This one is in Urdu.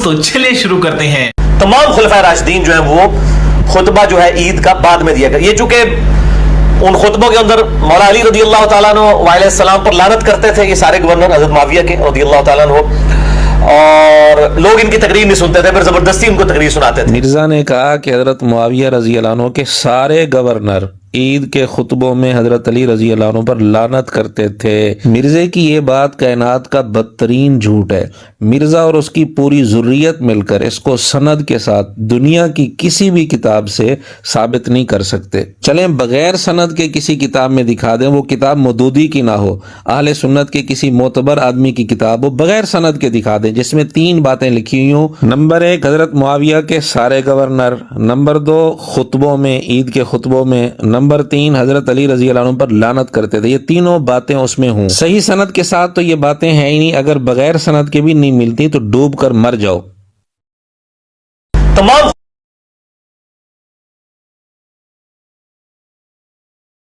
تو چلے شروع کرتے ہیں۔ تمام خلفائے راشدین جو ہیں وہ خطبہ جو ہے عید کا بعد میں دیا گیا. یہ چونکہ ان خطبوں کے اندر مولا علی رضی اللہ تعالیٰ عنہ علیہ السلام پر لعنت کرتے تھے یہ سارے گورنر حضرت معاویہ کے رضی اللہ تعالیٰ عنہ، اور لوگ ان کی تقریر نہیں سنتے تھے، پھر زبردستی ان کو تقریر سناتے تھے. مرزا نے کہا کہ حضرت معاویہ رضی اللہ عنہ کے سارے گورنر عید کے خطبوں میں حضرت علی رضی اللہ عنہ پر لعنت کرتے تھے. مرزے کی یہ بات کائنات کا بدترین جھوٹ ہے. مرزا اور اس کی پوری ذریت مل کر اس کو سند کے ساتھ دنیا کی کسی بھی کتاب سے ثابت نہیں کر سکتے. چلیں بغیر سند کے کسی کتاب میں دکھا دیں، وہ کتاب مودودی کی نہ ہو، اہل سنت کے کسی معتبر آدمی کی کتاب ہو، بغیر سند کے دکھا دیں جس میں 3 باتیں لکھی ہوئی ہوں. نمبر 1 حضرت معاویہ کے سارے گورنر، نمبر 2 خطبوں میں، عید کے خطبوں میں، نمبر 3 حضرت علی رضی اللہ عنہ پر لعنت کرتے تھے. یہ تینوں باتیں اس میں ہوں. صحیح سند کے ساتھ تو یہ باتیں ہیں ہی نہیں، اگر بغیر سند کے بھی نہیں ملتی تو ڈوب کر مر جاؤ. تمام